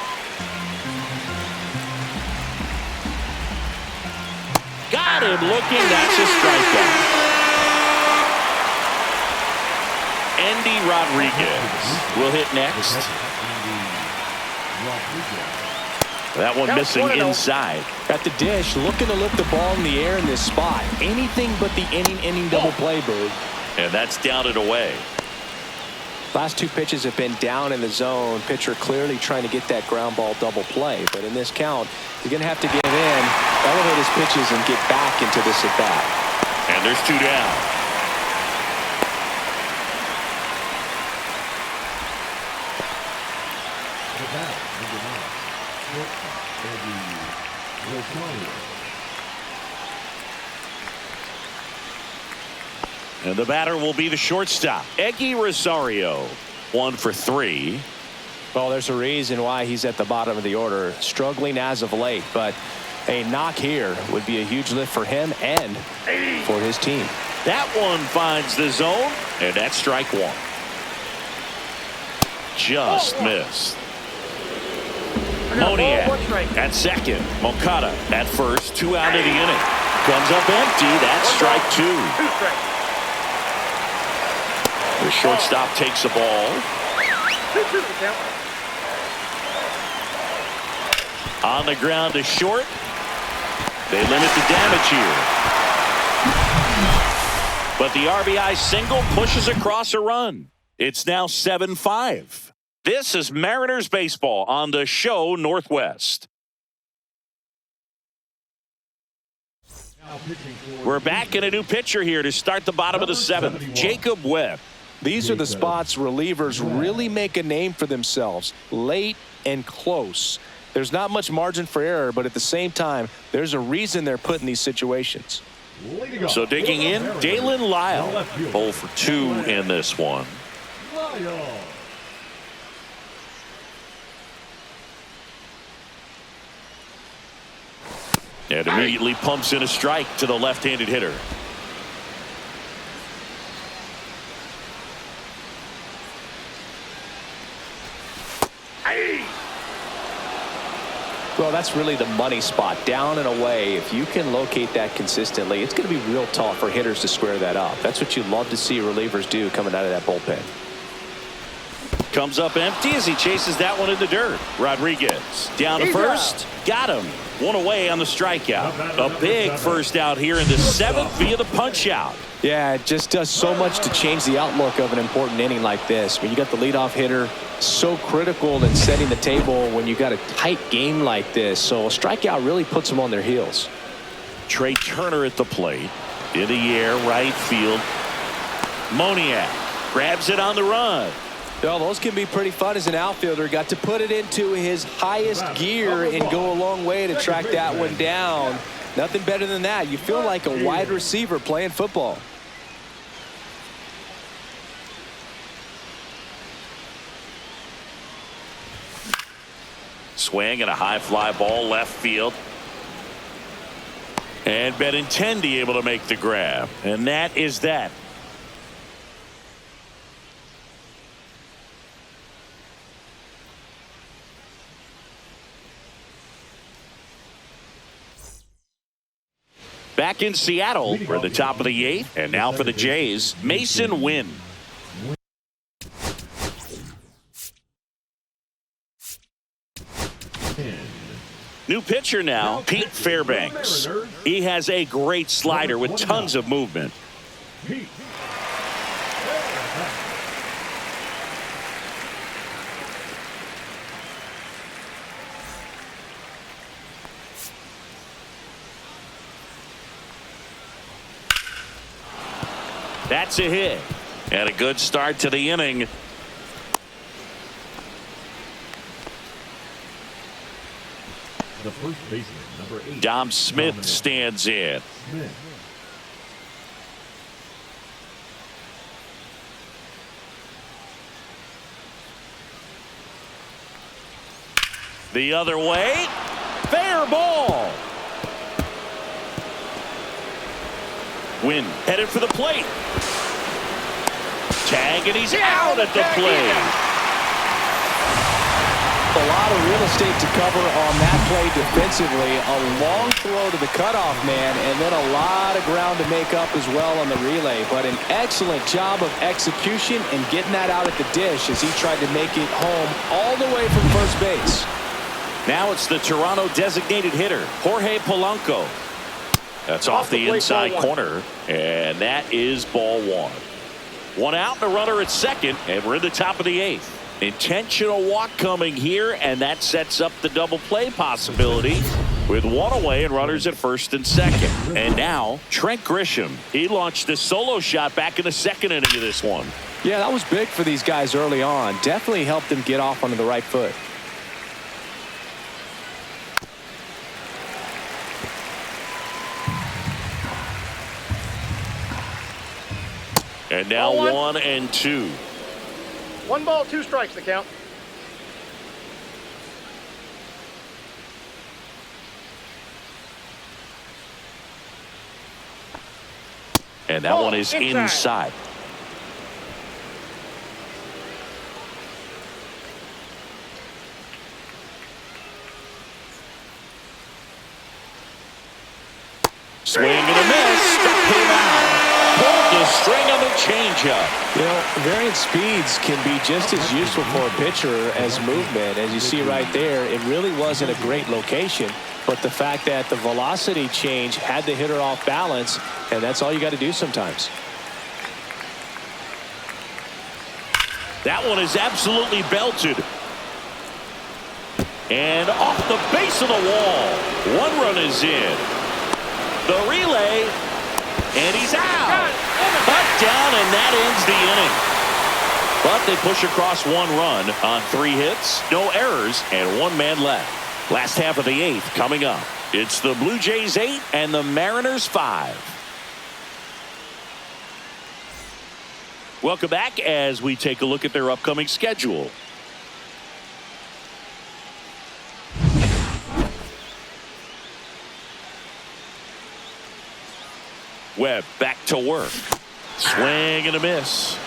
Got him looking. That's a strikeout. Andy Rodriguez will hit next. That one missing inside. At the dish, looking to lift the ball in the air in this spot. Anything but the inning double play, Bird. And that's down and away. Last 2 pitches have been down in the zone. Pitcher clearly trying to get that ground ball double play. But in this count, you're going to have to give in, elevate his pitches, and get back into this at bat. And there's 2 down. And the batter will be the shortstop, Eggy Rosario. 1 for 3. Well, there's a reason why he's at the bottom of the order, struggling as of late, but a knock here would be a huge lift for him and for his team. That one finds the zone, and that's strike 1. Just missed. Moniak at second. Moncada at first. 2 out of the inning. Comes up empty. That's strike 2. 2 strikes. The shortstop takes the ball. 2-2 the count. On the ground to short. They limit the damage here. But the RBI single pushes across a run. It's now 7-5. This is Mariners baseball on the show Northwest. We're back in a new pitcher here to start the bottom of the 7th. Jacob Webb. These are the spots relievers really make a name for themselves. Late and close. There's not much margin for error, but at the same time, there's a reason they're put in these situations. So digging in, Dalen Lyle. 0 for 2 in this one. And immediately pumps in a strike to the left-handed hitter. Well, that's really the money spot, down and away. If you can locate that consistently, it's going to be real tough for hitters to square that up. That's what you love to see relievers do coming out of that bullpen. Comes up empty as he chases that one in the dirt. Rodriguez down to first. Got him. One away on the strikeout. A big first out here in the 7th via the punch out. Yeah, it just does so much to change the outlook of an important inning like this. When you got the leadoff hitter, so critical in setting the table when you got a tight game like this. So a strikeout really puts them on their heels. Trey Turner at the plate. In the air, right field. Moniak grabs it on the run. Well, those can be pretty fun as an outfielder. Got to put it into his highest gear and go a long way to track that one down. Nothing better than that. You feel like a wide receiver playing football. Swing and a high fly ball left field. And Benintendi able to make the grab. And that is that. Back in Seattle, we're at the top of the 8th. And now for the Jays, Mason Wynn. New pitcher now, Pete Fairbanks. He has a great slider with tons of movement. That's a hit. And a good start to the inning. The first baseman, number 8. Dom Smith stands in. Smith. The other way. Fair ball. Wynn headed for the plate. Tag, and he's out at the plate. A lot of real estate to cover on that play defensively. A long throw to the cutoff man, and then a lot of ground to make up as well on the relay. But an excellent job of execution and getting that out at the dish as he tried to make it home all the way from first base. Now it's the Toronto designated hitter, Jorge Polanco. That's off the inside corner, and that is ball 1. One out and a runner at second, and we're in the top of the 8th. Intentional walk coming here, and that sets up the double play possibility with one away and runners at first and second. And now Trent Grisham. He launched a solo shot back in the 2nd inning of this one. Yeah, that was big for these guys early on. Definitely helped them get off onto the right foot. And now 1 and 2. 1 ball, 2 strikes to count. And that one is inside. Swing and a miss. Struck him out. Pulled the string on the changeup. You know, variant speeds can be just as useful for a pitcher as movement. As you see right there, it really wasn't a great location. But the fact that the velocity change had the hitter off balance, and that's all you got to do sometimes. That one is absolutely belted. And off the base of the wall. 1 run is in. The relay. And he's out. Cut down, and that ends the inning. But they push across 1 run on 3 hits, no errors, and 1 man left. Last half of the 8th coming up. It's the Blue Jays 8 and the Mariners 5. Welcome back as we take a look at their upcoming schedule. Webb back to work. Swing and a miss.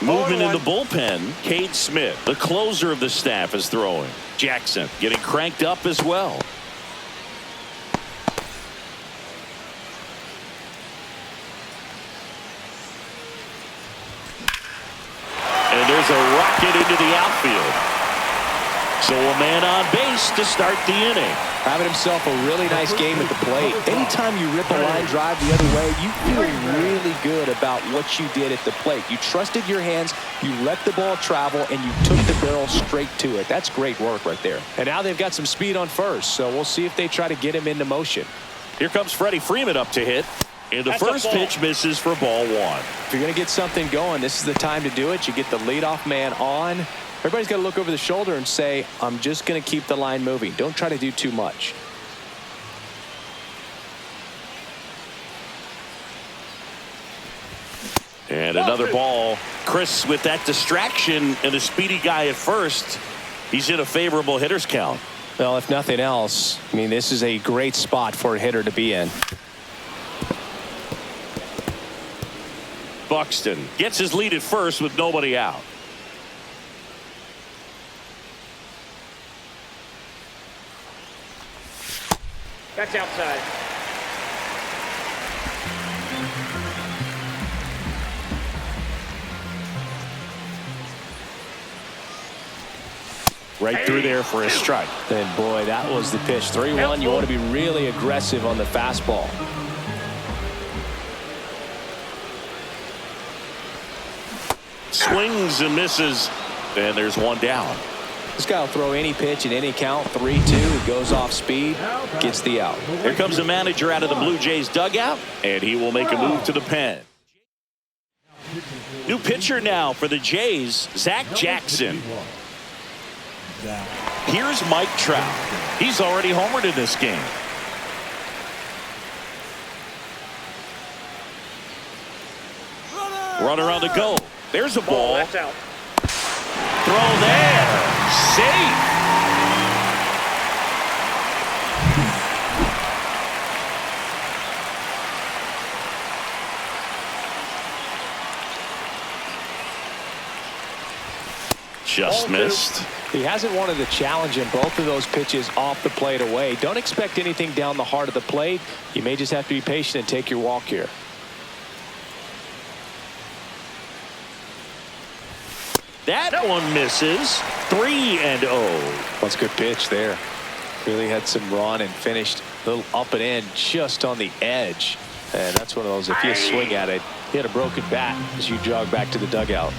Moving in the bullpen, Cade Smith, the closer of the staff, is throwing. Jackson getting cranked up as well. And there's a rocket into the outfield. So a man on base to start the inning. Having himself a really nice game at the plate. Anytime you rip a line drive the other way, you feel really good about what you did at the plate. You trusted your hands, you let the ball travel, and you took the barrel straight to it. That's great work right there. And now they've got some speed on first, so we'll see if they try to get him into motion. Here comes Freddie Freeman up to hit. And the first pitch misses for ball one. If you're going to get something going, this is the time to do it. You get the leadoff man on. Everybody's got to look over the shoulder and say, I'm just going to keep the line moving. Don't try to do too much. And another ball. Chris with that distraction and a speedy guy at first. He's in a favorable hitter's count. Well, if nothing else, I mean, this is a great spot for a hitter to be in. Buxton gets his lead at first with nobody out. That's outside. Right through there for a strike. And boy, that was the pitch. 3-1. You want to be really aggressive on the fastball. Swings and misses. And there's one down. This guy will throw any pitch in any count. 3-2. He goes off speed, gets the out. Here comes the manager out of the Blue Jays dugout, and he will make a move to the pen. New pitcher now for the Jays, Zach Jackson. Here's Mike Trout. He's already homered in this game. Runner on the go. There's a ball. That's out. Throw there. Safe. Just missed. He hasn't wanted a challenge in both of those pitches off the plate away. Don't expect anything down the heart of the plate. You may just have to be patient and take your walk here. That one misses. 3-0. That's a good pitch there. Really had some run and finished a little up and in just on the edge. And that's one of those, if you swing at it, hit a broken bat as you jog back to the dugout.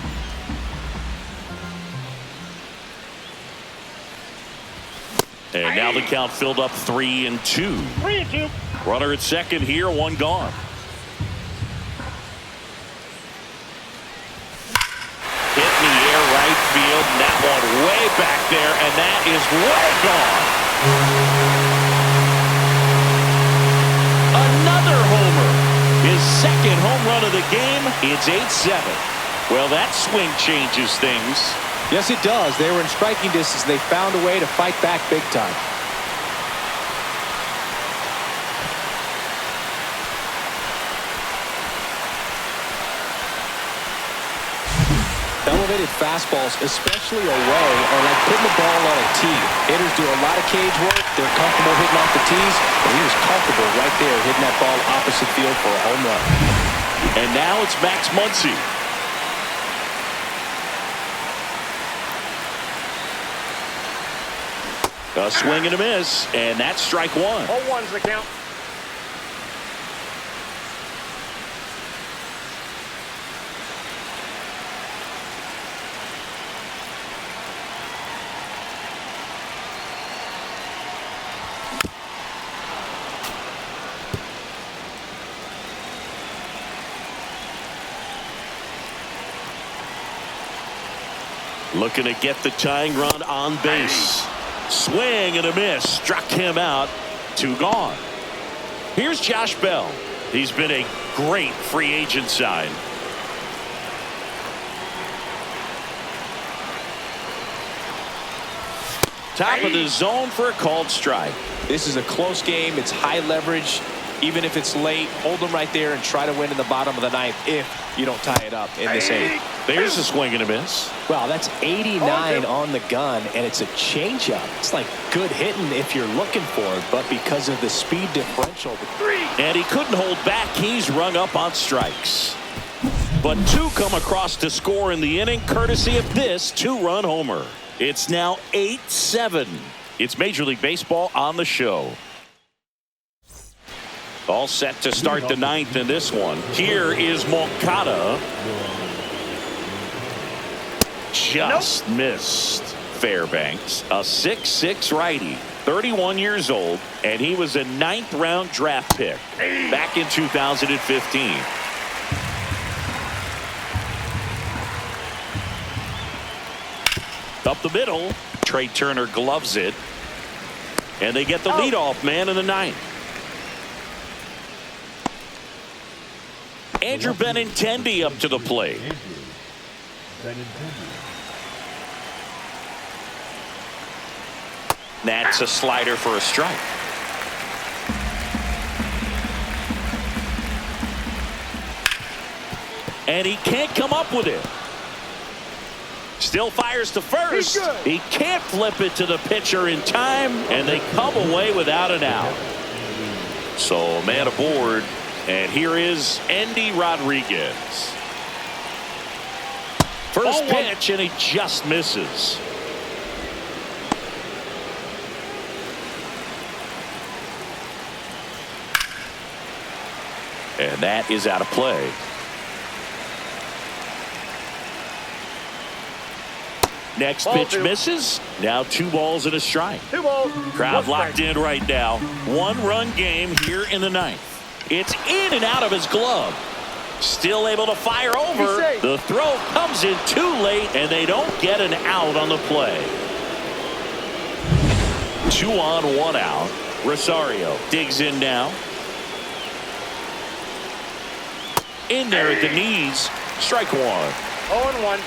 And now the count filled up 3-2. 3-2. Runner at second here, one gone. Hit in the air right field, and that one way back there, and that is way gone. Another homer. His second home run of the game. It's 8-7. Well, that swing changes things. Yes, it does. They were in striking distance. They found a way to fight back big time. Elevated fastballs, especially away, are like putting the ball on a tee. Hitters do a lot of cage work. They're comfortable hitting off the tees, and he was comfortable right there hitting that ball opposite field for a home run. And now it's Max Muncy. A swing and a miss, and that's strike one. 0-1's the count. Looking to get the tying run on base. Swing and a miss. Struck him out. 2 gone. Here's Josh Bell. He's been a great free agent sign. Top of the zone for a called strike. This is a close game. It's high leverage. Even if it's late, hold them right there and try to win in the bottom of the ninth if you don't tie it up in this 8th. There's a swing and a miss. Well, that's 89 on the gun, and it's a changeup. It's like good hitting if you're looking for it, but because of the speed differential. And he couldn't hold back. He's rung up on strikes. But 2 come across to score in the inning, courtesy of this 2-run homer. It's now 8-7. It's Major League Baseball on the show. All set to start the 9th in this one. Here is Moncada. Just missed Fairbanks. A 6'6" righty, 31 years old, and he was a 9th-round draft pick back in 2015. Up the middle, Trey Turner gloves it, and they get the leadoff man in the 9th. Andrew Benintendi up to the plate. That's a slider for a strike. And he can't come up with it. Still fires to first. He can't flip it to the pitcher in time, and they come away without an out. So man aboard, and here is Endy Rodriguez. First pitch, and he just misses. And that is out of play. Next pitch misses. Now 2 balls and a strike. 2 balls. Crowd locked in right now. 1-run game here in the 9th. It's in and out of his glove. Still able to fire over. The throw comes in too late, and they don't get an out on the play. 2 on, 1 out. Rosario digs in now. In there at the knees. Strike 1. 0-1.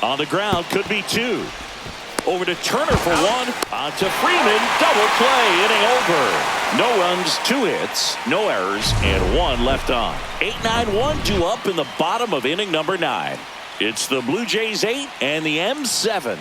On the ground, could be 2. Over to Turner for 1. On to Freeman. Double play. Inning over. No runs, 2 hits, no errors, and 1 left on. 8-9, 1-2 up in the bottom of inning number 9. It's the Blue Jays 8 and the M's 7.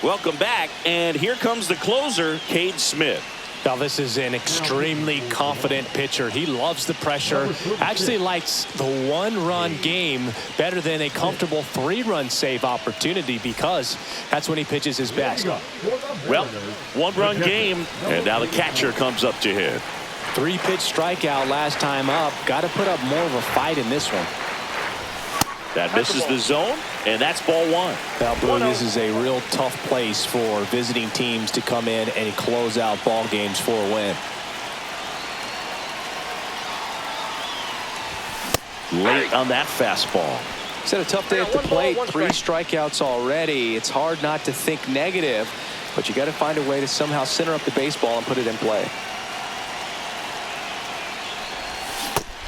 Welcome back, and here comes the closer, Cade Smith. Now, this is an extremely confident pitcher. He loves the pressure. Actually likes the 1-run game better than a comfortable 3-run save opportunity because that's when he pitches his best. Well, 1-run game, and now the catcher comes up to hit. 3-pitch strikeout last time up. Got to put up more of a fight in this one. That misses the zone, and that's ball 1. Now, Blue, this is a real tough place for visiting teams to come in and close out ball games for a win. Late on that fastball. It's had a tough day at the plate. 3 strikeouts already. It's hard not to think negative, but you got to find a way to somehow center up the baseball and put it in play.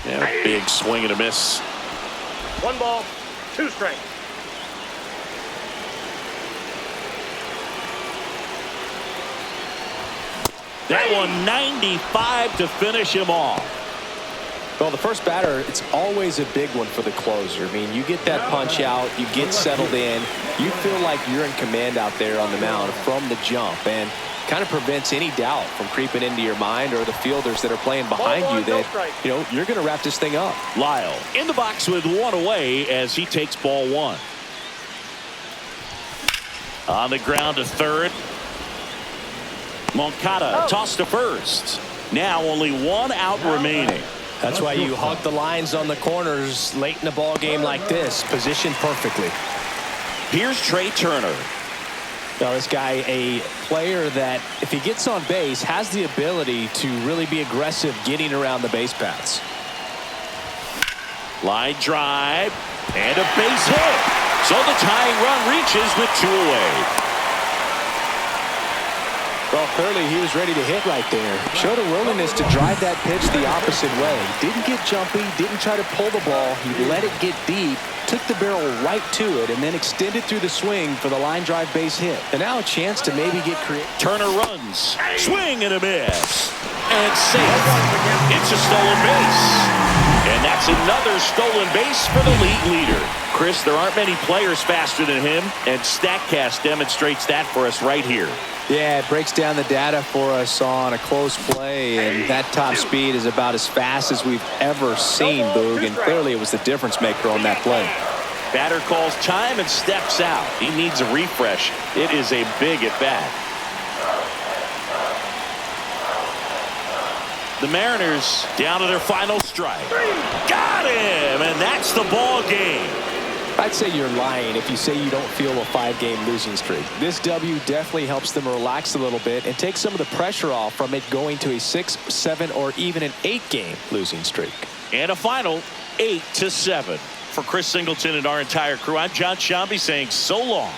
Yeah, big swing and a miss. 1 ball, 2 strikes. That one 95 to finish him off. Well, the first batter, it's always a big one for the closer. I mean, you get that punch out, you get settled in, you feel like you're in command out there on the mound from the jump, and kind of prevents any doubt from creeping into your mind or the fielders that are playing behind you that, you know, you're going to wrap this thing up. Lyle in the box with 1 away as he takes ball 1. On the ground to third. Moncada tossed to first. Now only 1 out remaining. That's why you hug the lines on the corners late in a ball game like this, positioned perfectly. Here's Trey Turner. Now, this guy, a player that, if he gets on base, has the ability to really be aggressive getting around the base paths. Line drive and a base hit. So the tying run reaches with 2 away. Well, clearly he was ready to hit right there. Showed a willingness to drive that pitch the opposite way. Didn't get jumpy, didn't try to pull the ball. He let it get deep, took the barrel right to it, and then extended through the swing for the line drive base hit. And now a chance to maybe get creative. Turner runs. Swing and a miss. And safe. It's a stolen base. And that's another stolen base for the league leader. Chris, there aren't many players faster than him, and StatCast demonstrates that for us right here. Yeah, it breaks down the data for us on a close play, and that top speed is about as fast as we've ever seen, Boog, and clearly it was the difference maker on that play. Batter calls time and steps out. He needs a refresh. It is a big at bat. The Mariners down to their final strike. Got him, and that's the ball game. I'd say you're lying if you say you don't feel a 5-game losing streak. This W definitely helps them relax a little bit and take some of the pressure off from it going to a 6, 7, or even an 8-game losing streak. And a final 8-7. For Chris Singleton and our entire crew, I'm John Shambi saying so long.